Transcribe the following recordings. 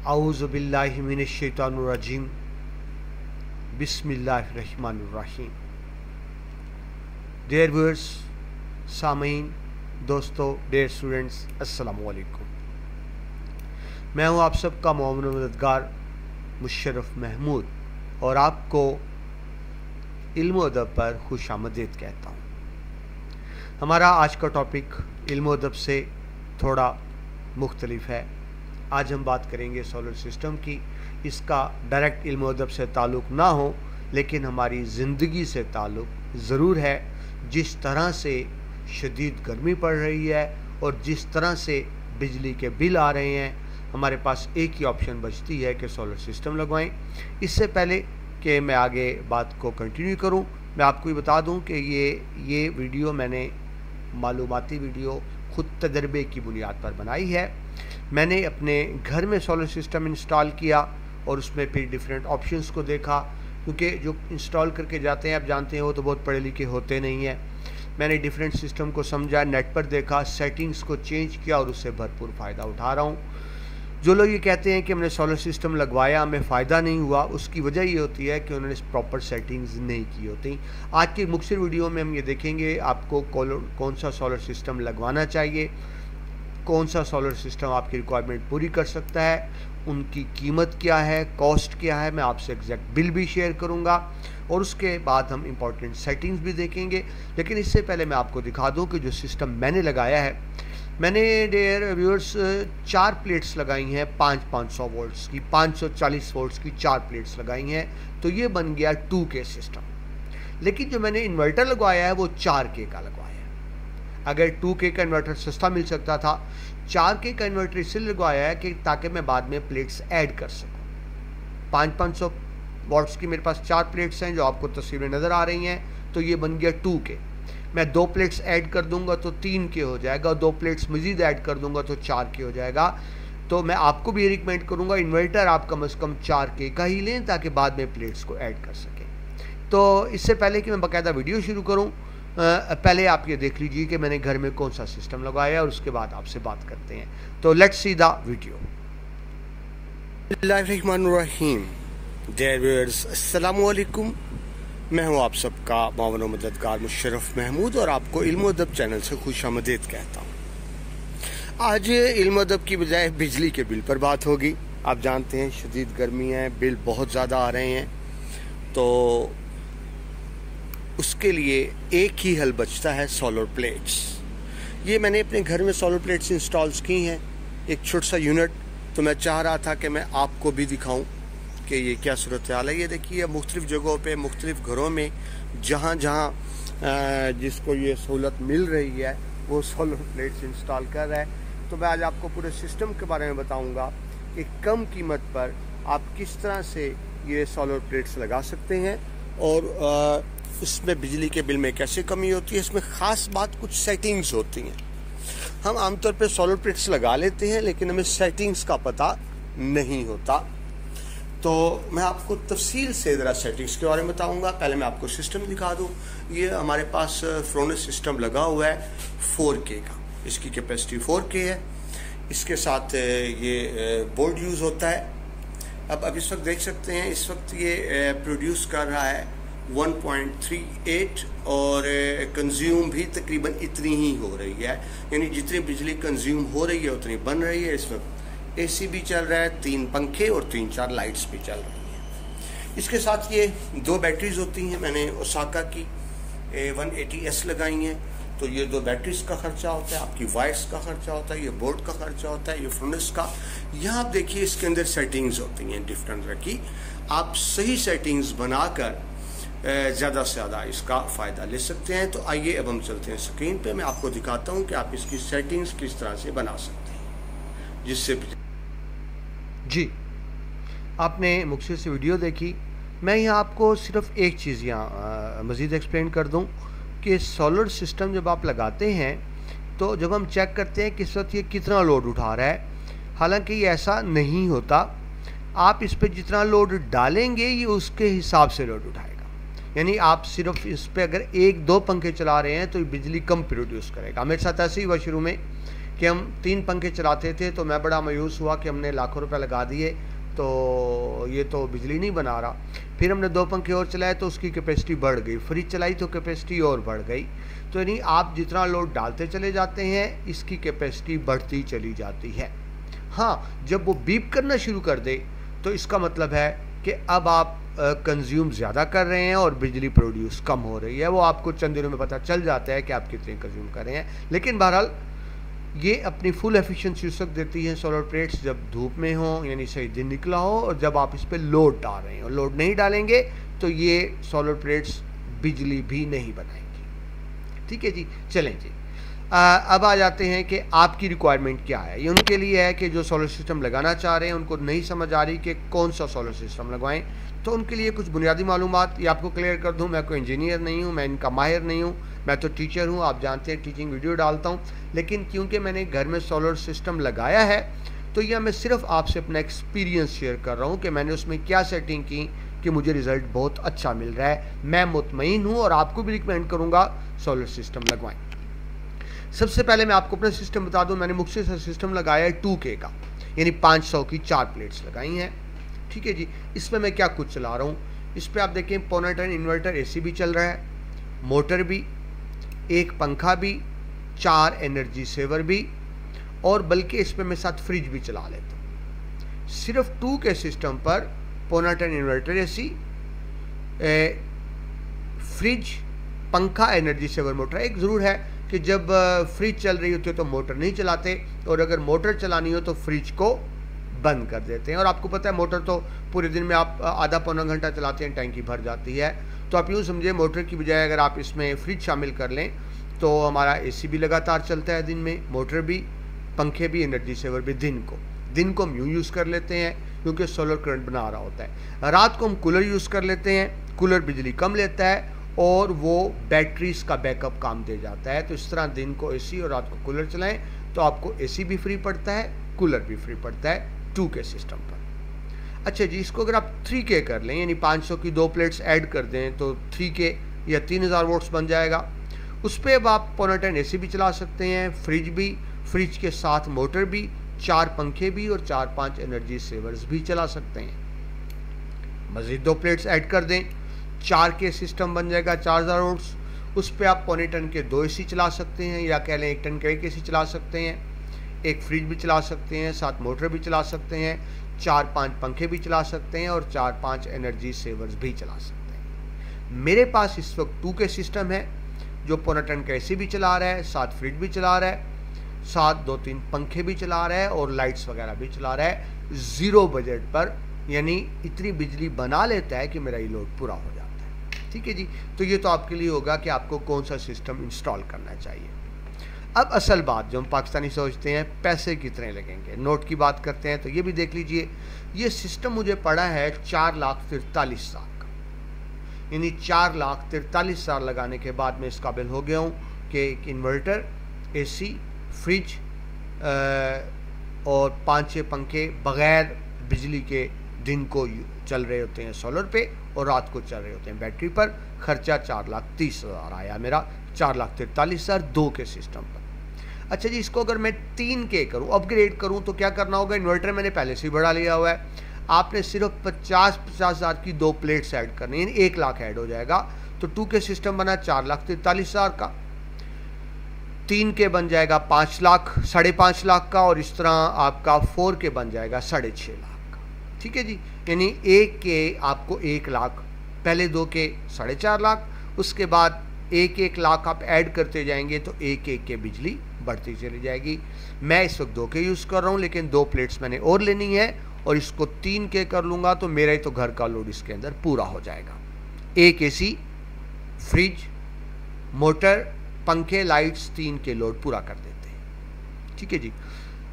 औज़ु बिल्लाहि मिनश शैतानिर रजीम बिस्मिल्लाहिर रहमानिर रहीम। Dear viewers, सामीन, दोस्तों, डियर स्टूडेंट्स, अस्सलामु अलैकुम। मैं हूं आप सबका मोमिन मददगार मुशर्रफ महमूद और आपको इल्म व अदब पर खुशामदीद कहता हूं। हमारा आज का टॉपिक इल्म व अदब से थोड़ा मुख्तलिफ है। आज हम बात करेंगे सोलर सिस्टम की। इसका डायरेक्ट इल्म व अदब से ताल्लुक़ ना हो, लेकिन हमारी ज़िंदगी से ताल्लुक़ ज़रूर है। जिस तरह से शदीद गर्मी पड़ रही है और जिस तरह से बिजली के बिल आ रहे हैं, हमारे पास एक ही ऑप्शन बचती है कि सोलर सिस्टम लगवाएं। इससे पहले कि मैं आगे बात को कंटिन्यू करूं, मैं आपको ये बता दूं कि ये वीडियो मैंने मालूमाती वीडियो खुद तजर्बे की बुनियाद पर बनाई है। मैंने अपने घर में सोलर सिस्टम इंस्टॉल किया और उसमें फिर डिफरेंट ऑप्शंस को देखा, क्योंकि जो इंस्टॉल करके जाते हैं, आप जानते हैं, वो तो बहुत पढ़े लिखे होते नहीं हैं। मैंने डिफरेंट सिस्टम को समझा, नेट पर देखा, सेटिंग्स को चेंज किया और उससे भरपूर फ़ायदा उठा रहा हूँ। जो लोग ये कहते हैं कि हमने सोलर सिस्टम लगवाया, हमें फ़ायदा नहीं हुआ, उसकी वजह ये होती है कि उन्होंने प्रॉपर सेटिंग्स नहीं की होती। आज की मुख्तसर वीडियो में हम ये देखेंगे आपको कौन सा सोलर सिस्टम लगवाना चाहिए, कौन सा सोलर सिस्टम आपकी रिक्वायरमेंट पूरी कर सकता है, उनकी कीमत क्या है, कॉस्ट क्या है। मैं आपसे एग्जैक्ट बिल भी शेयर करूंगा और उसके बाद हम इंपॉर्टेंट सेटिंग्स भी देखेंगे। लेकिन इससे पहले मैं आपको दिखा दूं कि जो सिस्टम मैंने लगाया है, मैंने डियर व्यूअर्स 4 प्लेट्स लगाई हैं 500 वोल्ट्स की, 540 वोल्ट्स की 4 प्लेट्स लगाई हैं। तो ये बन गया 2K सिस्टम। लेकिन जो मैंने इन्वर्टर लगवाया है वो 4K का लगवाया है। अगर 2K का इन्वर्टर सस्ता मिल सकता था, 4K का इन्वर्टर इसलिए लगवाया है कि ताकि मैं बाद में प्लेट्स ऐड कर सकूं। 500 वॉट्स की मेरे पास 4 प्लेट्स हैं जो आपको तस्वीरें नज़र आ रही हैं। तो ये बन गया 2K। मैं 2 प्लेट्स ऐड कर दूंगा तो 3K हो जाएगा, 2 प्लेट्स मज़ीद ऐड कर दूंगा तो 4K हो जाएगा। तो मैं आपको भी ये रिकमेंड करूंगा, इन्वर्टर आप कम से कम 4K का ही लें ताकि बाद में प्लेट्स को ऐड कर सकें। तो इससे पहले कि मैं बाकायदा वीडियो शुरू करूँ, पहले आप ये देख लीजिए कि मैंने घर में कौन सा सिस्टम लगाया और उसके बाद आपसे बात करते हैं। तो लेट्स सी द वीडियो। बिस्मिल्लाहिर्रहमानिर्रहीम। डियर व्यूअर्स, अस्सलामु अलैकुम। मैं हूं आप सबका मोमिन मददगार मुशर्रफ महमूद और आपको इल्म अदब चैनल से खुशामदीद कहता हूं। आज इल्म अदब की बजाय बिजली के बिल पर बात होगी। आप जानते हैं शदीद गर्मी है, बिल बहुत ज़्यादा आ रहे हैं, तो उसके लिए एक ही हल बचता है, सोलर प्लेट्स। ये मैंने अपने घर में सोलर प्लेट्स इंस्टॉल्स की हैं, एक छोटा सा यूनिट। तो मैं चाह रहा था कि मैं आपको भी दिखाऊं कि ये क्या सूरत हाल है। ये देखिए, मुख्तलिफ़ जगहों पे, मुख्तलिफ़ घरों में जहाँ जहाँ जिसको ये सहूलत मिल रही है वो सोलर प्लेट्स इंस्टॉल कर रहा है। तो मैं आज आपको पूरे सिस्टम के बारे में बताऊँगा कि कम कीमत पर आप किस तरह से ये सोलर प्लेट्स लगा सकते हैं और उसमें बिजली के बिल में कैसे कमी होती है। इसमें ख़ास बात कुछ सेटिंग्स होती हैं। हम आमतौर पे सोलर प्लेट्स लगा लेते हैं लेकिन हमें सेटिंग्स का पता नहीं होता। तो मैं आपको तफसील से ज़रा सेटिंग्स के बारे में बताऊंगा। पहले मैं आपको सिस्टम दिखा दूं। ये हमारे पास फ्रोनस सिस्टम लगा हुआ है 4K का, इसकी कैपेसिटी 4K है। इसके साथ ये बोर्ड यूज़ होता है। अब इस वक्त देख सकते हैं, इस वक्त ये प्रोड्यूस कर रहा है 1.38 और कंज्यूम भी तकरीबन इतनी ही हो रही है, यानी जितनी बिजली कंज्यूम हो रही है उतनी बन रही है। इस वक्त AC भी चल रहा है, 3 पंखे और 3-4 लाइट्स भी चल रही हैं। इसके साथ ये 2 बैटरीज होती हैं। मैंने ओसाका की 180S लगाई हैं। तो ये 2 बैटरीज का खर्चा होता है, आपकी वायर्स का खर्चा होता है, ये बोर्ड का खर्चा होता है, ये फ्रोनस का। यहाँ आप देखिए, इसके अंदर सेटिंग्स होती हैं डिफरेंट तरह की। आप सही सेटिंग्स बनाकर ज़्यादा से ज़्यादा इसका फ़ायदा ले सकते हैं। तो आइए अब हम चलते हैं स्क्रीन पे। मैं आपको दिखाता हूँ कि आप इसकी सेटिंग्स किस तरह से बना सकते हैं, जिससे जी आपने मुख्तसर से वीडियो देखी। मैं यहाँ आपको सिर्फ एक चीज़ यहाँ मज़ीद एक्सप्लेन कर दूँ कि सोलर सिस्टम जब आप लगाते हैं तो जब हम चेक करते हैं कि इस वक्त ये कितना लोड उठा रहा है, हालांकि ये ऐसा नहीं होता। आप इस पर जितना लोड डालेंगे ये उसके हिसाब से लोड उठाएगा। यानी आप सिर्फ इस पर अगर 1-2 पंखे चला रहे हैं तो ये बिजली कम प्रोड्यूस करेगा। मेरे साथ ऐसे ही हुआ शुरू में कि हम 3 पंखे चलाते थे तो मैं बड़ा मायूस हुआ कि हमने लाखों रुपए लगा दिए तो ये तो बिजली नहीं बना रहा। फिर हमने 2 पंखे और चलाए तो उसकी कैपेसिटी बढ़ गई, फ्रिज चलाई तो कैपेसिटी और बढ़ गई। तो यानी आप जितना लोड डालते चले जाते हैं इसकी कैपेसिटी बढ़ती चली जाती है। हाँ, जब वो बीप करना शुरू कर दे तो इसका मतलब है कि अब आप कंज्यूम ज़्यादा कर रहे हैं और बिजली प्रोड्यूस कम हो रही है। वो आपको चंद दिनों में पता चल जाता है कि आप कितने कंज्यूम कर रहे हैं। लेकिन बहरहाल ये अपनी फुल एफिशिएंसी उस वक्त देती है सोलर प्लेट्स जब धूप में हो, यानी सही दिन निकला हो, और जब आप इस पर लोड डाल रहे हैं। और लोड नहीं डालेंगे तो ये सोलर प्लेट्स बिजली भी नहीं बनाएंगी। ठीक है जी, चलें जी। अब आ जाते हैं कि आपकी रिक्वायरमेंट क्या है। ये उनके लिए है कि जो सोलर सिस्टम लगाना चाह रहे हैं, उनको नहीं समझ आ रही कि कौन सा सोलर सिस्टम लगवाएं, तो उनके लिए कुछ बुनियादी मालूमात ये आपको क्लियर कर दूं। मैं कोई इंजीनियर नहीं हूं, मैं इनका माहिर नहीं हूं, मैं तो टीचर हूं। आप जानते हैं टीचिंग वीडियो डालता हूं, लेकिन क्योंकि मैंने घर में सोलर सिस्टम लगाया है तो यह मैं सिर्फ आपसे अपना एक्सपीरियंस शेयर कर रहा हूँ कि मैंने उसमें क्या सेटिंग की कि मुझे रिज़ल्ट बहुत अच्छा मिल रहा है। मैं मुतमईन हूँ और आपको भी रिकमेंड करूँगा सोलर सिस्टम लगवाएं। सबसे पहले मैं आपको अपना सिस्टम बता दूं। मैंने मुख्तसर सा सिस्टम लगाया है 2K का, यानी 500 की 4 प्लेट्स लगाई हैं। ठीक है जी। इसमें मैं क्या कुछ चला रहा हूँ, इस पर आप देखें पौना टन इन्वर्टर AC भी चल रहा है, मोटर भी, एक पंखा भी, 4 एनर्जी सेवर भी, और बल्कि इस पर मैं साथ फ्रिज भी चला लेता हूँ। सिर्फ 2K सिस्टम पर पौना टन इन्वर्टर AC, फ्रिज, पंखा, एनर्जी सेवर, मोटर। एक ज़रूर है कि जब फ्रिज चल रही होती है तो मोटर नहीं चलाते, और अगर मोटर चलानी हो तो फ्रिज को बंद कर देते हैं। और आपको पता है मोटर तो पूरे दिन में आप आधा पौना घंटा चलाते हैं, टैंकी भर जाती है। तो आप यूँ समझे मोटर की बजाय अगर आप इसमें फ्रिज शामिल कर लें तो हमारा AC भी लगातार चलता है दिन में, मोटर भी, पंखे भी, एनर्जी सेवर भी। दिन को हम यूँ यूज़ कर लेते हैं क्योंकि सोलर करंट बना रहा होता है। रात को हम कूलर यूज़ कर लेते हैं, कूलर बिजली कम लेता है और वो बैटरीज का बैकअप काम दे जाता है। तो इस तरह दिन को AC और रात को कूलर चलाएं तो आपको AC भी फ्री पड़ता है, कूलर भी फ्री पड़ता है 2K सिस्टम पर। अच्छा जी, इसको अगर आप 3K कर लें, यानी 500 की 2 प्लेट्स ऐड कर दें तो 3K या 3000 वोल्ट्स बन जाएगा। उस पर अब आप पौना टन AC भी चला सकते हैं, फ्रिज भी, फ्रिज के साथ मोटर भी, 4 पंखे भी और 4-5 एनर्जी सेवर्स भी चला सकते हैं। मज़ीद 2 प्लेट्स ऐड कर दें, 4K सिस्टम बन जाएगा 4000 वोल्ट्स। उस पर आप पौने टन के 2 AC चला सकते हैं, या कह लें 1 टन के 1 AC चला सकते हैं, एक फ्रिज भी चला सकते हैं, साथ मोटर भी चला सकते हैं, 4-5 पंखे भी चला सकते हैं और 4-5 एनर्जी सेवर्स भी चला सकते हैं। मेरे पास इस वक्त 2K सिस्टम है जो पौना टन का AC भी चला रहा है, साथ फ्रिज भी चला रहा है, साथ 2-3 पंखे भी चला रहा है और लाइट्स वगैरह भी चला रहा है, 0 बजट पर, यानी इतनी बिजली बना लेता है कि मेरा ये लोड पूरा हो जाता है। ठीक है जी। तो ये तो आपके लिए होगा कि आपको कौन सा सिस्टम इंस्टॉल करना चाहिए। अब असल बात जो हम पाकिस्तानी सोचते हैं, पैसे कितने लगेंगे। नोट की बात करते हैं तो ये भी देख लीजिए, ये सिस्टम मुझे पड़ा है 4,43,000 का, यानी 4,43,000 लगाने के बाद मैं इस काबिल हो गया हूँ कि एक इन्वर्टर, AC, फ्रिज और 5-6 पंखे बग़ैर बिजली के दिन को चल रहे होते हैं सोलर पे और रात को चल रहे होते हैं बैटरी पर। खर्चा 4,30,000 आया मेरा, 4,43,000 2K सिस्टम पर। अच्छा जी, इसको अगर मैं 3K करूं, अपग्रेड करूं तो क्या करना होगा। इन्वर्टर मैंने पहले से ही बढ़ा लिया हुआ है, आपने सिर्फ 50,000 की 2 प्लेट्स ऐड करनी है, 1 लाख ऐड हो जाएगा। तो 2K सिस्टम बना 4,43,000 का, 3K बन जाएगा 5 लाख, 5.5 लाख का, और इस तरह आपका 4K बन जाएगा 6.5 लाख का। ठीक है जी। यानी 1K आपको 1 लाख, पहले 2K 4.5 लाख, उसके बाद 1-1 लाख आप ऐड करते जाएंगे तो 1-1 के बिजली बढ़ती चली जाएगी। मैं इस वक्त 2K यूज़ कर रहा हूँ, लेकिन 2 प्लेट्स मैंने और लेनी है और इसको 3K कर लूँगा तो मेरा ही तो घर का लोड इसके अंदर पूरा हो जाएगा। 1 AC, फ्रिज, मोटर, पंखे, लाइट्स, 3K लोड पूरा कर देते हैं। ठीक है जी।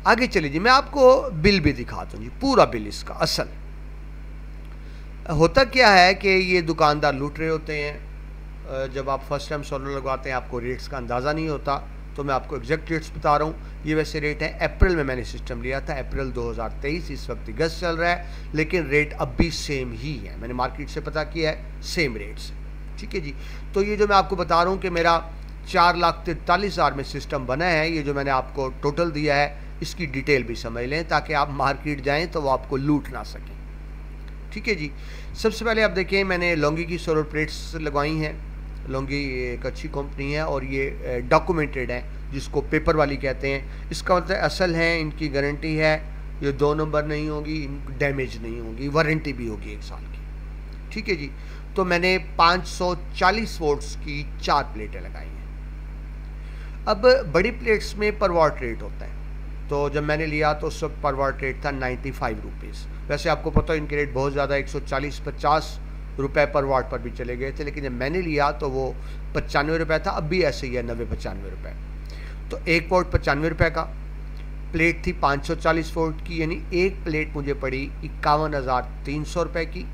आगे चलिए जी, मैं आपको बिल भी दिखाता हूँ जी, पूरा बिल इसका। असल होता क्या है कि ये दुकानदार लूट रहे होते हैं। जब आप फर्स्ट टाइम सोलर लगवाते हैं आपको रेट्स का अंदाज़ा नहीं होता, तो मैं आपको एग्जैक्ट रेट्स बता रहा हूँ। ये वैसे रेट है, अप्रैल में मैंने सिस्टम लिया था, अप्रैल 2023, इस वक्त अगस्त चल रहा है, लेकिन रेट अब भी सेम ही है। मैंने मार्केट से पता किया है, सेम रेट्स है। ठीक है जी। तो ये जो मैं आपको बता रहा हूँ कि मेरा 4,43,000 में सिस्टम बना है। ये जो मैंने आपको टोटल दिया है इसकी डिटेल भी समझ लें ताकि आप मार्केट जाएं तो वो आपको लूट ना सकें। ठीक है जी। सबसे पहले आप देखें, मैंने लोंगी की सोलर प्लेट्स लगवाई हैं। लोंगी एक अच्छी कंपनी है और ये डॉक्यूमेंटेड है, जिसको पेपर वाली कहते हैं। इसका मतलब असल है, इनकी गारंटी है, ये 2 नंबर नहीं होगी, डैमेज नहीं होगी, वारंटी भी होगी 1 साल की। ठीक है जी। तो मैंने 540 वोल्ट्स की 4 प्लेटें लगाई हैं। अब बड़ी प्लेट्स में पर वाट रेट होता है, तो जब मैंने लिया तो उस वक्त पर वाट रेट था 95 रुपीज़। वैसे आपको पता है इनके रेट बहुत ज़्यादा 140-50 रुपये पर वाट पर भी चले गए थे, लेकिन जब मैंने लिया तो वो 95 रुपये था। अब भी ऐसे ही है, 90-95 रुपये। तो 1 वोल्ट 95 रुपये का। प्लेट थी 540 वोल्ट की, यानी एक प्लेट मुझे पड़ी 51,300 रुपये की।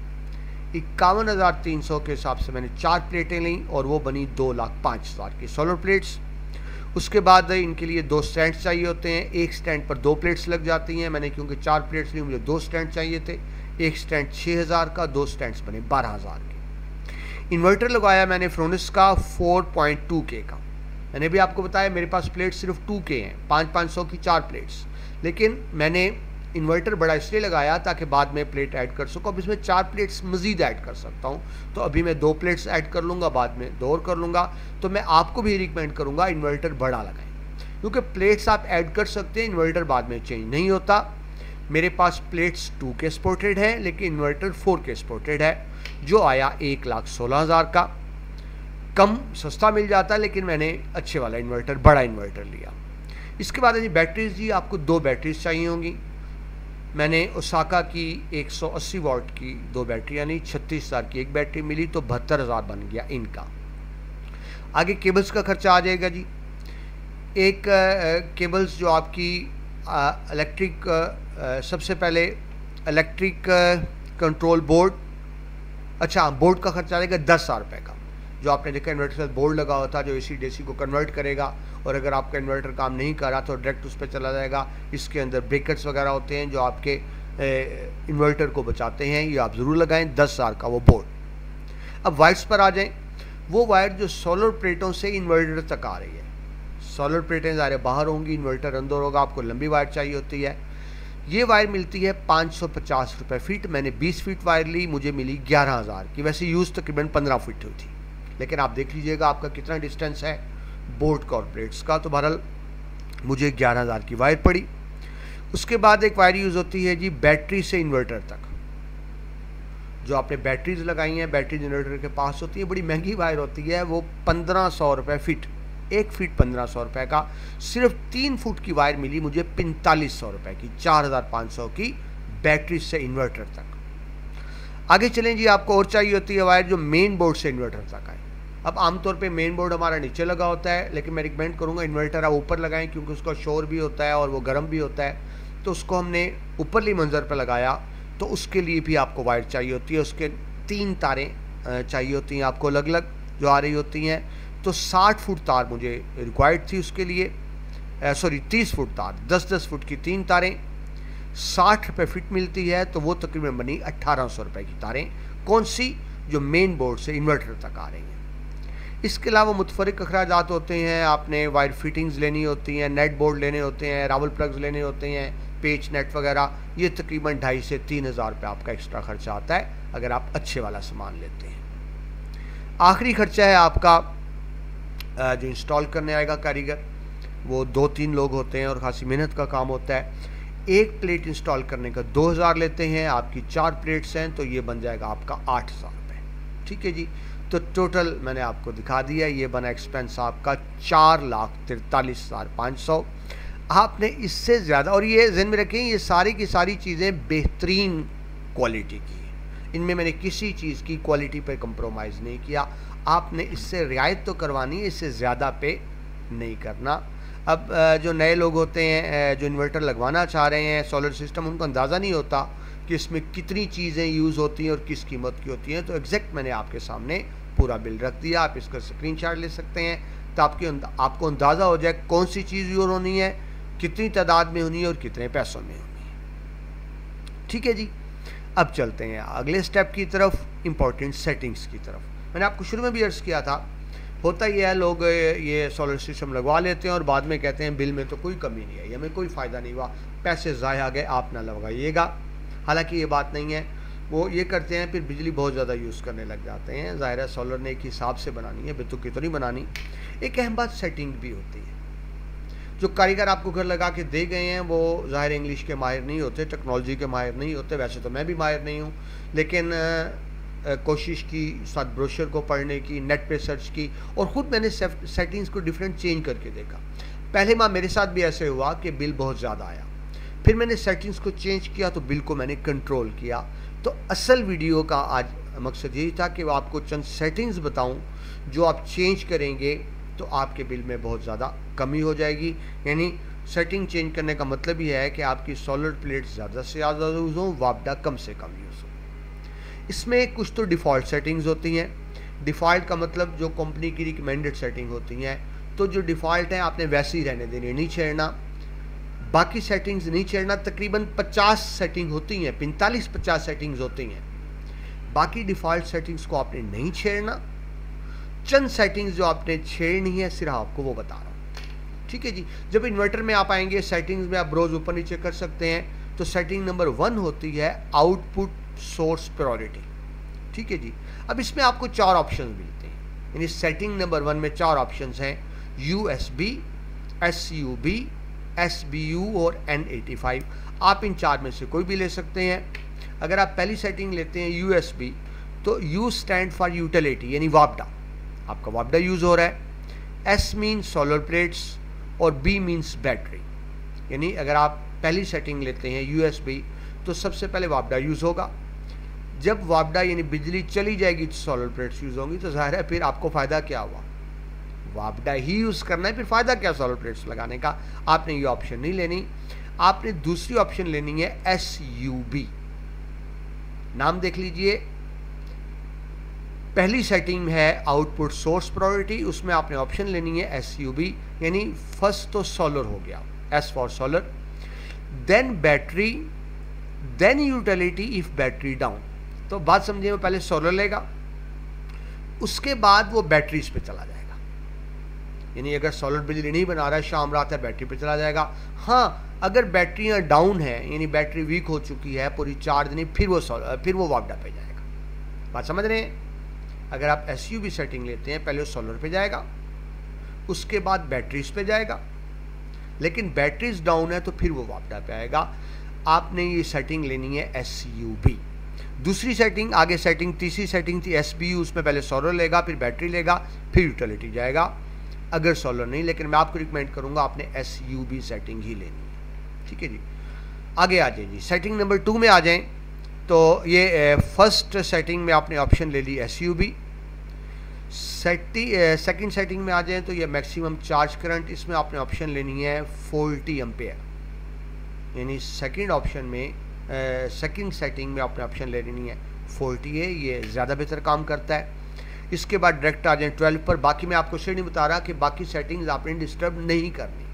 51,300 के हिसाब से मैंने 4 प्लेटें लीं और वो बनी 2,05,000 की सोलर प्लेट्स। उसके बाद इनके लिए 2 स्टैंड चाहिए होते हैं। एक स्टैंड पर 2 प्लेट्स लग जाती हैं। मैंने क्योंकि 4 प्लेट्स ली, मुझे 2 स्टैंड चाहिए थे। एक स्टैंड 6,000 का, 2 स्टैंड्स बने 12,000 के। इन्वर्टर लगवाया मैंने फ्रोनिस का 4.2K का। मैंने भी आपको बताया मेरे पास प्लेट सिर्फ 2K हैं, 500 की 4 प्लेट्स। लेकिन मैंने इन्वर्टर बड़ा इसलिए लगाया ताकि बाद में प्लेट ऐड कर सकूँ। अब इसमें 4 प्लेट्स मज़ीद ऐड कर सकता हूँ, तो अभी मैं 2 प्लेट्स ऐड कर लूँगा, बाद में 2 और कर लूँगा। तो मैं आपको भी रिकमेंड करूँगा इन्वर्टर बड़ा लगाएं, क्योंकि प्लेट्स आप ऐड कर सकते हैं, इन्वर्टर बाद में चेंज नहीं होता। मेरे पास प्लेट्स 2K सपोर्टेड है, लेकिन इन्वर्टर 4K सपोर्टेड है, जो आया 1,16,000 का। कम सस्ता मिल जाता, लेकिन मैंने अच्छे वाला इन्वर्टर, बड़ा इन्वर्टर लिया। इसके बाद जी बैटरीज, जी आपको 2 बैटरीज चाहिए होंगी। मैंने ओसाका की 180 वाट की 2 बैटरी, यानी 36,000 की एक बैटरी मिली, तो 72,000 बन गया इनका। आगे केबल्स का खर्चा आ जाएगा जी। एक केबल्स जो आपकी इलेक्ट्रिक, सबसे पहले इलेक्ट्रिक कंट्रोल बोर्ड, अच्छा बोर्ड का खर्चा आ जाएगा 10,000 रुपये का। जो आपने देखा इन्वर्टर के साथ बोर्ड लगा हुआ था जो AC DC को कन्वर्ट करेगा, और अगर आपका इन्वर्टर काम नहीं कर रहा तो डायरेक्ट उस पर चला जाएगा। इसके अंदर ब्रेकर्स वगैरह होते हैं जो आपके इन्वर्टर को बचाते हैं, ये आप ज़रूर लगाएं। 10,000 का वो बोर्ड। अब वायर्स पर आ जाएं। वो वायर जो सोलर प्लेटों से इन्वर्टर तक आ रही है, सोलर प्लेटें ज़ाहिर बाहर होंगी, इन्वर्टर अंदर होगा, आपको लंबी वायर चाहिए होती है। ये वायर मिलती है 550 रुपये फीट। मैंने 20 फीट वायर ली, मुझे मिली 11,000 की। वैसे यूज़ तकरीबन 15 फीट हुई थी, लेकिन आप देख लीजिएगा आपका कितना डिस्टेंस है बोर्ड का और प्लेट्स का। तो बहरहाल मुझे 11,000 की वायर पड़ी। उसके बाद एक वायर यूज़ होती है जी बैटरी से इन्वर्टर तक। जो आपने बैटरीज लगाई हैं, बैटरी जनरेटर के पास होती है, बड़ी महंगी वायर होती है, वो 1,500 रुपये फीट। 1 फीट 1,500 रुपये का। सिर्फ 3 फुट की वायर मिली मुझे 4,500 रुपये की, 4,500 की बैटरी से इन्वर्टर तक। आगे चलें जी, आपको और चाहिए होती है वायर जो मेन बोर्ड से इन्वर्टर तक आए। अब आमतौर पे मेन बोर्ड हमारा नीचे लगा होता है, लेकिन मैं रिकमेंड करूँगा इन्वर्टर आप ऊपर लगाएं, क्योंकि उसका शोर भी होता है और वो गर्म भी होता है। तो उसको हमने ऊपरली मंजर पर लगाया, तो उसके लिए भी आपको वायर चाहिए होती है। उसके 3 तारें चाहिए होती हैं आपको अलग अलग जो आ रही होती हैं। तो 60 फुट तार मुझे रिक्वायर्ड थी उसके लिए, 30 फुट तार, 10-10 फुट की 3 तारें, 60 रुपये फिट मिलती है। तो वो तकरीबन बनी 1,800 रुपये की तारें। कौन सी? जो मेन बोर्ड से इन्वर्टर तक आ रही हैं। इसके अलावा मुतफरिक अखराजात होते हैं, आपने वायर फिटिंग्स लेनी होती हैं, नेट बोर्ड लेने होते हैं, रावल प्लग्स लेने होते हैं, पेच नेट वगैरह। ये तकरीबन 2,500 से 3,000 रुपये आपका एक्स्ट्रा खर्चा आता है अगर आप अच्छे वाला सामान लेते हैं। आखिरी खर्चा है आपका जो इंस्टॉल करने आएगा कारीगर, वो 2-3 लोग होते हैं और ख़ासी मेहनत का काम होता है। एक प्लेट इंस्टॉल करने का 2,000 लेते हैं, आपकी 4 प्लेट्स हैं तो ये बन जाएगा आपका 8,000 रुपये। ठीक है जी। तो टोटल मैंने आपको दिखा दिया, ये बना एक्सपेंस आपका 4,43,500। आपने इससे ज़्यादा, और ये ज़हन में रखें ये सारी की सारी चीज़ें बेहतरीन क्वालिटी की हैं, इनमें मैंने किसी चीज़ की क्वालिटी पर कंप्रोमाइज़ नहीं किया। आपने इससे रियायत तो करवानी है, इससे ज़्यादा पे नहीं करना। अब जो नए लोग होते हैं जो इन्वर्टर लगवाना चाह रहे हैं सोलर सिस्टम, उनको अंदाज़ा नहीं होता कि इसमें कितनी चीज़ें यूज़ होती हैं और किस कीमत की होती हैं। तो एग्जैक्ट मैंने आपके सामने पूरा बिल रख दिया, आप इसका स्क्रीनशॉट ले सकते हैं, तो आपको अंदाज़ा हो जाए कौन सी चीज़ यूज़ होनी है, कितनी तादाद में होनी है और कितने पैसों में होनी है। ठीक है जी। अब चलते हैं अगले स्टेप की तरफ, इम्पोर्टेंट सेटिंग्स की तरफ। मैंने आपको शुरू में भी अर्ज़ किया था, होता ही है, लोग ये सोलर सिस्टम लगवा लेते हैं और बाद में कहते हैं बिल में तो कोई कमी नहीं आई, हमें कोई फ़ायदा नहीं हुआ, पैसे ज़ाया गए, आप ना लगाइएगा। हालांकि ये बात नहीं है, वो ये करते हैं फिर बिजली बहुत ज़्यादा यूज़ करने लग जाते हैं। ज़ाहिर है सोलर ने एक हिसाब से बनानी है, बेतुकी तो नहीं बनानी। एक अहम बात सेटिंग भी होती है। जो कारीगर आपको घर लगा के दे गए हैं वो ज़ाहिर इंग्लिश के माहिर नहीं होते, टेक्नोलॉजी के माहिर नहीं होते। वैसे तो मैं भी माहिर नहीं हूँ, लेकिन कोशिश की साथ ब्रोशर को पढ़ने की, नेट पे सर्च की, और ख़ुद मैंने सेटिंग्स को डिफरेंट चेंज करके देखा। पहले माह मेरे साथ भी ऐसे हुआ कि बिल बहुत ज़्यादा आया, फिर मैंने सेटिंग्स को चेंज किया तो बिल को मैंने कंट्रोल किया। तो असल वीडियो का आज मकसद यही था कि वो आपको चंद सेटिंग्स बताऊं जो आप चेंज करेंगे तो आपके बिल में बहुत ज़्यादा कमी हो जाएगी। यानी सेटिंग चेंज करने का मतलब ये है कि आपकी सोलर प्लेट ज़्यादा से ज़्यादा यूज़ हो, वापडा कम से कम यूज़ हो। इसमें कुछ तो डिफ़ॉल्ट सेटिंग्स होती हैं। डिफ़ॉल्ट का मतलब जो कंपनी की रिकमेंडेड सेटिंग होती हैं, तो जो डिफ़ॉल्ट है आपने वैसे ही रहने देनी, नहीं छेड़ना। बाकी सेटिंग्स नहीं छेड़ना। तकरीबन 50 सेटिंग होती हैं, 45-50 सेटिंग्स होती हैं। बाकी डिफ़ॉल्ट सेटिंग्स को आपने नहीं छेड़ना। चंद सेटिंग्स जो आपने छेड़नी है सिर्फ आपको वो बता रहा हूँ, ठीक है जी। जब इन्वर्टर में आप आएंगे, सेटिंग्स में आप ब्राउज ऊपर नीचे कर सकते हैं। तो सेटिंग नंबर 1 होती है आउटपुट सोर्स प्रायोरिटी, ठीक है जी। अब इसमें आपको 4 ऑप्शन मिलते हैं। यानी सेटिंग नंबर 1 में 4 ऑप्शन हैं, USB, SUB, SBU और N85। आप इन 4 में से कोई भी ले सकते हैं। अगर आप पहली सेटिंग लेते हैं USB, तो U स्टैंड फॉर यूटिलिटी, यानी वापडा, आपका वापडा यूज़ हो रहा है। S मीन्स सोलर प्लेट्स और B मीन्स बैटरी। यानी अगर आप पहली सेटिंग लेते हैं USB, तो सबसे पहले वापडा यूज़ होगा। जब वापडा यानी बिजली चली जाएगी तो सोलर प्लेट्स यूज़ होंगी। तो ज़ाहिर है फिर आपको फ़ायदा क्या हुआ, वापडा ही यूज़ करना है, फिर फ़ायदा क्या सोलर प्लेट्स लगाने का। आपने ये ऑप्शन नहीं लेनी, आपने दूसरी ऑप्शन लेनी है SUB। नाम देख लीजिए, पहली सेटिंग है आउटपुट सोर्स प्रायोरिटी, उसमें आपने ऑप्शन लेनी है SUB, यानी फर्स्ट तो सोलर हो गया, S for solar, then battery, then utility if battery down. तो बात समझिए, वो पहले सोलर लेगा, उसके बाद वो बैटरीज पे चला जाएगा। यानी अगर सोलर बिजली नहीं बना रहा है, शाम रात है, बैटरी पे चला जाएगा। हाँ, अगर बैटरियाँ डाउन है, यानी बैटरी वीक हो चुकी है, पूरी चार्ज नहीं, फिर वो वापडा पे जाएगा। बात समझ रहे हैं। अगर आप SUB सेटिंग लेते हैं, पहले वो सोलर पे जाएगा, उसके बाद बैटरीज पे जाएगा, लेकिन बैटरीज डाउन है तो फिर वो वापडा पे आएगा। आपने ये सेटिंग लेनी है SUB। दूसरी सेटिंग, आगे सेटिंग, तीसरी सेटिंग थी SBU, उसमें पहले सोलर लेगा, फिर बैटरी लेगा, फिर यूटिलिटी जाएगा। अगर सोलर नहीं, लेकिन मैं आपको रिकमेंड करूंगा आपने SUB सेटिंग ही लेनी है, ठीक है जी। आगे आ जाए जी, सेटिंग नंबर 2 में आ जाएं। तो ये फर्स्ट सेटिंग में आपने ऑप्शन ले ली SUB। सेकंड सेटिंग में आ जाएं तो ये मैक्सिमम चार्ज करंट, इसमें आपने ऑप्शन लेनी है 40 एम्पेयर। यानी सेकंड ऑप्शन में सेकंड सेटिंग में आपने ऑप्शन ले लेनी है 40 है, ये ज़्यादा बेहतर काम करता है। इसके बाद डायरेक्ट आ जाएं 12 पर। बाकी मैं आपको नहीं बता रहा कि बाकी सेटिंग्स आपने डिस्टर्ब नहीं करनी,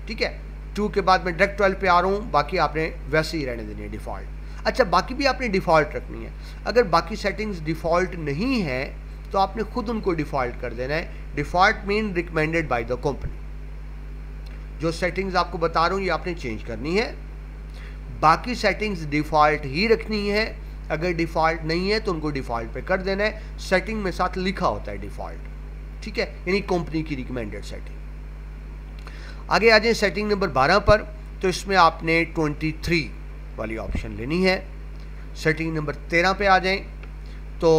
ठीक है। 2 के बाद मैं डायरेक्ट 12 पे आ रहा हूँ, बाकी आपने वैसे ही रहने देनी है डिफ़ॉल्ट। अच्छा, बाकी भी आपने डिफ़ॉल्ट रखनी है। अगर बाकी सेटिंग्स डिफ़ॉल्ट नहीं है तो आपने खुद उनको डिफ़ॉल्ट कर देना है। Default mean recommended by the company. जो सेटिंग्स आपको बता रहा हूँ ये आपने चेंज करनी है, बाकी सेटिंग्स डिफ़ॉल्ट ही रखनी है। अगर डिफ़ॉल्ट नहीं है तो उनको डिफ़ॉल्ट पे कर देना है। सेटिंग में साथ लिखा होता है डिफ़ॉल्ट, ठीक है, यानी कंपनी की रिकमेंडेड सेटिंग। आगे आ जाए सेटिंग नंबर 12 पर। तो इसमें आपने 23 वाली ऑप्शन लेनी है। सेटिंग नंबर 13 पे आ जाएं तो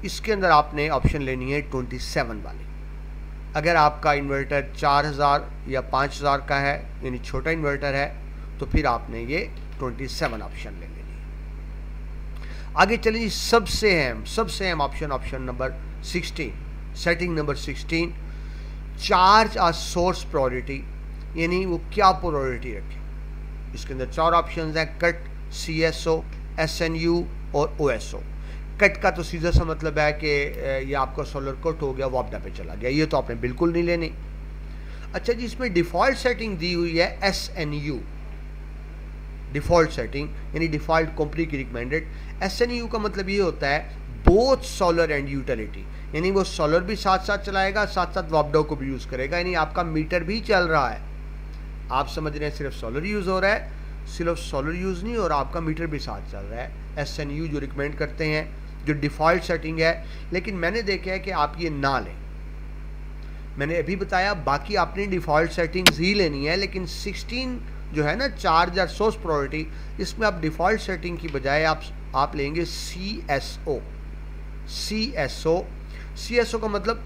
इसके अंदर आपने ऑप्शन लेनी है 27 वाली। अगर आपका इन्वर्टर 4000 या 5000 का है, यानी छोटा इन्वर्टर है, तो फिर आपने ये 27 ऑप्शन ले लेनी है। आगे चलिए, सबसे अहम option number 16, setting number 16, charger source priority, यानी वो क्या प्रायोरिटी रखें। इसके अंदर 4 ऑप्शन हैं, कट, CSO, SNU और OSO। कट का तो सीधा सा मतलब है कि ये आपका सोलर कट हो गया, वापडा पे चला गया, ये तो आपने बिल्कुल नहीं लेनी। अच्छा जी, इसमें डिफ़ॉल्ट सेटिंग दी हुई है SNU, डिफ़ॉल्ट सेटिंग, यानी डिफ़ॉल्ट कंपनी की रिकमेंडेड। SNU का मतलब ये होता है बोथ सोलर एंड यूटिलिटी, यानी वो सोलर भी साथ साथ चलाएगा, साथ साथ वॉपडाउ को भी यूज़ करेगा, यानी आपका मीटर भी चल रहा है। आप समझ रहे हैं सिर्फ सोलर यूज़ हो रहा है, सिर्फ सोलर यूज़ नहीं, और आपका मीटर भी साथ चल रहा है। SNU जो रिकमेंड करते हैं, जो डिफ़ॉल्ट सेटिंग है, लेकिन मैंने देखा है कि आप ये ना लें। मैंने अभी बताया बाकी आपने डिफ़ॉल्ट सेटिंग्स ही लेनी है, लेकिन 16 जो है ना चार्ज और सोर्स प्रायोरिटी, इसमें आप डिफ़ॉल्ट सेटिंग की बजाय आप लेंगे CSO। CSO का मतलब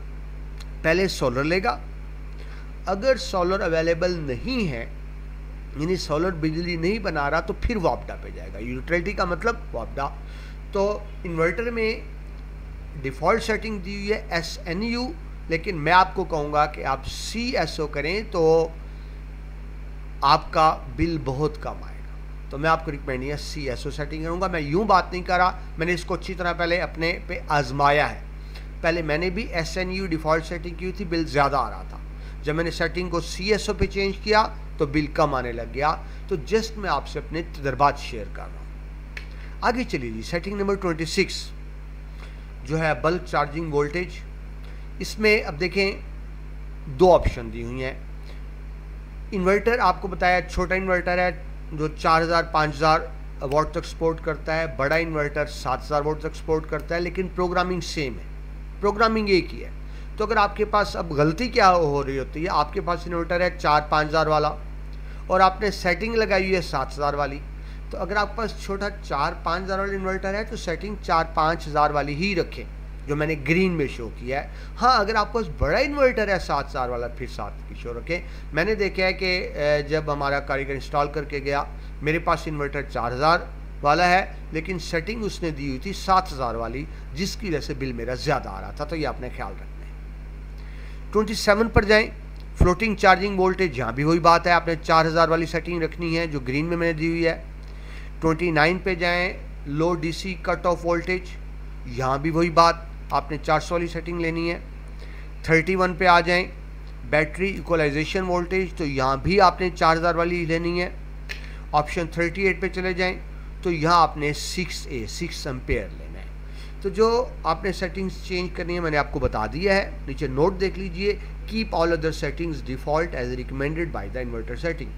पहले सोलर लेगा, अगर सोलर अवेलेबल नहीं है यानी सोलर बिजली नहीं बना रहा तो फिर वॉपडा पे जाएगा। यूटिलिटी का मतलब वॉपडा। तो इन्वर्टर में डिफ़ॉल्ट सेटिंग दी हुई है SNU, लेकिन मैं आपको कहूँगा कि आप CSO करें तो आपका बिल बहुत कम आएगा। तो मैं आपको रिकमेंड है CSO सेटिंग करूँगा। मैं यूँ बात नहीं कर रहा, मैंने इसको अच्छी तरह पहले अपने पे आजमाया है। पहले मैंने भी SNU डिफ़ॉल्ट सेटिंग की थी, बिल ज़्यादा आ रहा था। जब मैंने सेटिंग को CSO पे चेंज किया तो बिल कम आने लग गया। तो जस्ट मैं आपसे अपने तजर्बात शेयर कर रहा हूँ। आगे चलिए जी, सेटिंग नंबर 26 जो है बल्क चार्जिंग वोल्टेज। इसमें अब देखें 2 ऑप्शन दी हुई हैं। इन्वर्टर आपको बताया छोटा इन्वर्टर है जो 4000-5000 वाट तक सपोर्ट करता है, बड़ा इन्वर्टर 7000 वाट तक सपोर्ट करता है, लेकिन प्रोग्रामिंग सेम है, प्रोग्रामिंग एक ही है। तो अगर आपके पास, अब गलती क्या हो रही होती है, आपके पास इन्वर्टर है 4-5 हज़ार वाला और आपने सेटिंग लगाई हुई है 7000 वाली। तो अगर आपके पास छोटा 4-5 हज़ार वाला इन्वर्टर है तो सेटिंग 4-5 हज़ार वाली ही रखें, जो मैंने ग्रीन में शो किया है। हाँ, अगर आपके पास बड़ा इन्वर्टर है 7000 वाला, फिर 7 की शो रखें। मैंने देखा है कि जब हमारा कारीगर इंस्टॉल करके गया, मेरे पास इन्वर्टर 4000 वाला है, लेकिन सेटिंग उसने दी हुई थी 7000 वाली, जिसकी वजह से बिल मेरा ज़्यादा आ रहा था। तो ये आपने ख्याल रखना है। 27 पर जाएं, फ्लोटिंग चार्जिंग वोल्टेज, यहाँ भी वही बात है, आपने 4000 वाली सेटिंग रखनी है जो ग्रीन में मैंने दी हुई है। 29 पे जाएं, लो DC कट ऑफ वोल्टेज, यहाँ भी वही बात, आपने 400 वाली सेटिंग लेनी है। 31 पे आ जाएं, बैटरी इक्वलाइजेशन वोल्टेज, तो यहाँ भी आपने 4000 वाली लेनी है। ऑप्शन 38 पे चले जाएं तो यहाँ आपने 6 एम्पेयर लेना है। तो जो आपने सेटिंग्स चेंज करनी है मैंने आपको बता दिया है, नीचे नोट देख लीजिए, keep all other settings default as recommended by the inverter setting.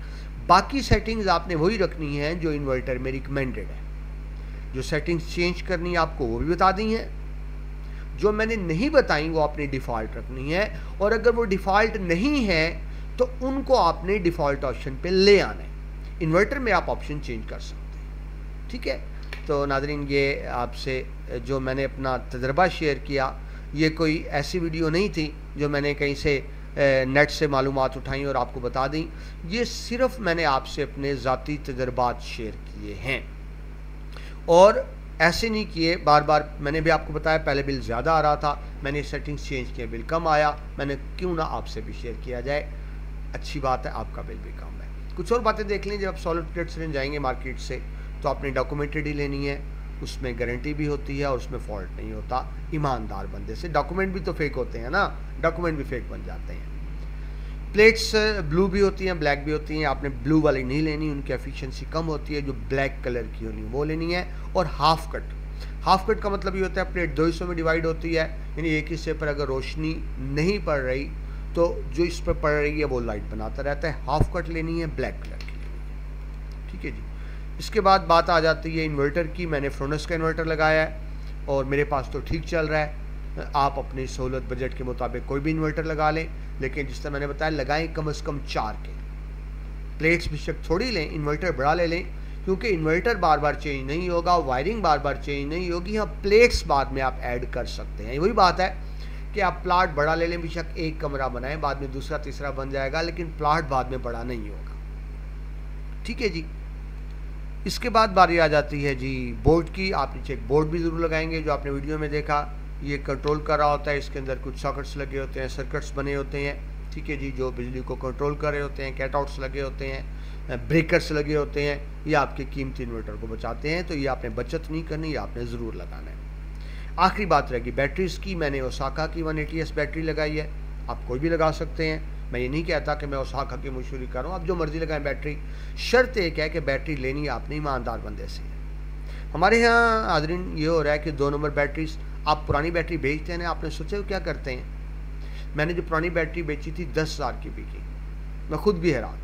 बाकी सेटिंग्स आपने वही रखनी है जो इन्वर्टर में रिकमेंडेड है। जो सेटिंग्स चेंज करनी है आपको वो भी बता दी हैं, जो मैंने नहीं बताई वो आपने डिफ़ॉल्ट रखनी है, और अगर वो डिफ़ॉल्ट नहीं है तो उनको आपने डिफ़ॉल्ट ऑप्शन पे ले आना है। इन्वर्टर में आप ऑप्शन चेंज कर सकते हैं, ठीक है। तो नाज़रीन, ये आपसे जो मैंने अपना तजर्बा शेयर किया, ये कोई ऐसी वीडियो नहीं थी जो मैंने कहीं से नेट से मालूमात उठाई और आपको बता दी। ये सिर्फ मैंने आपसे अपने ज़ाती तजर्बात शेयर किए हैं और ऐसे नहीं किए बार बार। मैंने भी आपको बताया पहले बिल ज़्यादा आ रहा था, मैंने सेटिंग्स चेंज किए, बिल कम आया, मैंने क्यों ना आपसे भी शेयर किया जाए। अच्छी बात है, आपका बिल भी कम है। कुछ और बातें देख लें, जब आप सॉलिड प्लेट सिरेंज जाएंगे मार्केट से तो आपने डॉक्यूमेंटेड ही लेनी है, उसमें गारंटी भी होती है और उसमें फॉल्ट नहीं होता ईमानदार बंदे से। डॉक्यूमेंट भी तो फेक होते हैं ना, डॉक्यूमेंट भी फेक बन जाते हैं। प्लेट्स ब्लू भी होती हैं, ब्लैक भी होती हैं, आपने ब्लू वाली नहीं लेनी, उनकी एफिशिएंसी कम होती है। जो ब्लैक कलर की होनी वो लेनी है। और हाफ कट का मतलब ये होता है प्लेट 2 हिस्सों में डिवाइड होती है, यानी एक हिस्से पर अगर रोशनी नहीं पड़ रही तो जो इस पर पड़ रही है वो लाइट बनाता रहता है। हाफ कट लेनी है, ब्लैक कलर की लेनी है, ठीक है जी। इसके बाद बात आ जाती है इन्वर्टर की। मैंने फ्रोनस का इन्वर्टर लगाया है और मेरे पास तो ठीक चल रहा है। आप अपनी सहूलत बजट के मुताबिक कोई भी इन्वर्टर लगा लें, लेकिन जिस तरह मैंने बताया लगाएं कम से कम 4 के। प्लेट्स बेशक थोड़ी लें, इन्वर्टर बड़ा ले लें, क्योंकि इन्वर्टर बार बार चेंज नहीं होगा, वायरिंग बार बार चेंज नहीं होगी। हाँ, प्लेट्स बाद में आप ऐड कर सकते हैं। वही बात है कि आप प्लाट बड़ा ले लें, बेशक एक कमरा बनाएं, बाद में दूसरा तीसरा बन जाएगा, लेकिन प्लाट बाद में बड़ा नहीं होगा, ठीक है जी। इसके बाद बारी आ जाती है जी बोर्ड की। आप नीचे एक बोर्ड भी ज़रूर लगाएंगे, जो आपने वीडियो में देखा, ये कंट्रोल कर रहा होता है। इसके अंदर कुछ सॉकेट्स लगे होते हैं, सर्किट्स बने होते हैं, ठीक है जी, जो बिजली को कंट्रोल कर रहे होते हैं। कैटआउट्स लगे होते हैं, ब्रेकर्स लगे होते हैं, ये आपके कीमती इन्वर्टर को बचाते हैं। तो ये आपने बचत नहीं करनी, ये आपने ज़रूर लगाना है। आखिरी बात रहेगी बैटरीज़ की। मैंने ओसाका की 180S बैटरी लगाई है, आप कोई भी लगा सकते हैं। मैं ये नहीं कहता कि मैं ओसाका की मशहूरी करूँ, आप जो मर्ज़ी लगाएं बैटरी। शर्त एक है कि बैटरी लेनी आपने ईमानदार बंदे से है। हमारे यहाँ हाज़रीन ये हो रहा है कि 2 नंबर बैटरीज आप पुरानी बैटरी बेचते हैं ना, आपने सोचा क्या करते हैं? मैंने जो पुरानी बैटरी बेची थी 10,000 की बिकी, मैं खुद भी हैरान।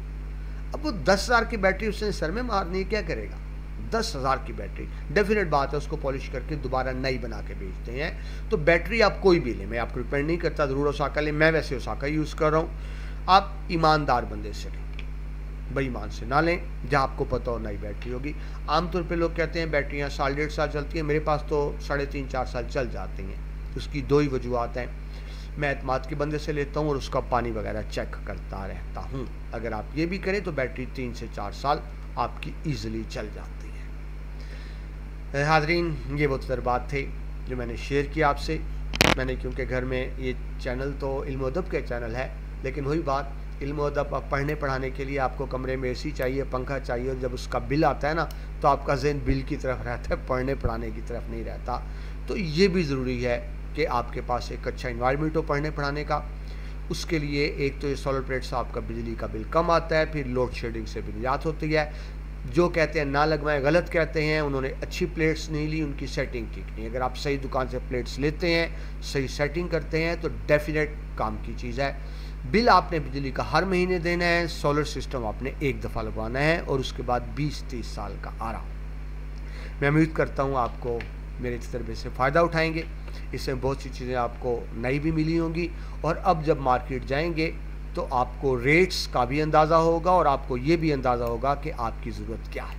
अब वो 10,000 की बैटरी उसने सर में मारनी है, क्या करेगा? 10,000 की बैटरी, डेफिनेट बात है उसको पॉलिश करके दोबारा नई बना के बेचते हैं। तो बैटरी आप कोई भी लें, मैं आपको रिकमेंड नहीं करता ज़रूर ओसाका लें, मैं वैसे ओसाका यूज़ कर रहा हूँ। आप ईमानदार बंदे से लें, बेईमान से ना लें, जहाँ आपको पता हो नई बैटरी होगी। आमतौर पे लोग कहते हैं बैटरियाँ 1.5 साल चलती हैं, मेरे पास तो 3.5-4 साल चल जाती हैं। उसकी दो ही वजूहत हैं, मैं एतमाद के बंदे से लेता हूँ और उसका पानी वगैरह चेक करता रहता हूँ। अगर आप ये भी करें तो बैटरी 3 से 4 साल आपकी ईजिली चल जाती है। हाज़रीन, ये वो तजर्बात थे जो मैंने शेयर किया आपसे। मैंने क्योंकि घर में ये चैनल तो इल्म अदब का चैनल है, लेकिन वही बात, इल्म अदब आप पढ़ने पढ़ाने के लिए आपको कमरे में एसी चाहिए, पंखा चाहिए, और जब उसका बिल आता है ना तो आपका ज़हन बिल की तरफ रहता है, पढ़ने पढ़ाने की तरफ नहीं रहता। तो ये भी ज़रूरी है कि आपके पास एक अच्छा इन्वायरमेंट हो पढ़ने पढ़ाने का। उसके लिए एक तो ये सोलर प्लेट से आपका बिजली का बिल कम आता है, फिर लोड शेडिंग से भी निजात होती है। जो कहते हैं ना लगवाएं, गलत कहते हैं, उन्होंने अच्छी प्लेट्स नहीं ली, उनकी सेटिंग ठीक नहीं। अगर आप सही दुकान से प्लेट्स लेते हैं, सही सेटिंग करते हैं तो डेफिनेट काम की चीज़ है। बिल आपने बिजली का हर महीने देना है, सोलर सिस्टम आपने एक दफ़ा लगवाना है और उसके बाद 20-30 साल का आराम। मैं उम्मीद करता हूँ आपको मेरे तजर्बे से फ़ायदा उठाएंगे। इसमें बहुत सी चीज़ें आपको नई भी मिली होंगी, और अब जब मार्केट जाएंगे तो आपको रेट्स का भी अंदाज़ा होगा और आपको ये भी अंदाज़ा होगा कि आपकी ज़रूरत क्या है।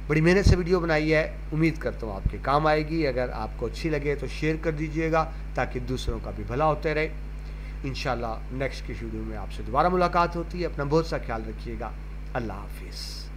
बड़ी मेहनत से वीडियो बनाई है, उम्मीद करता हूँ आपके काम आएगी। अगर आपको अच्छी लगे तो शेयर कर दीजिएगा ताकि दूसरों का भी भला होते रहे। इंशाल्लाह नेक्स्ट की वीडियो में आपसे दोबारा मुलाकात होती है। अपना बहुत सा ख्याल रखिएगा। अल्लाह हाफिज़।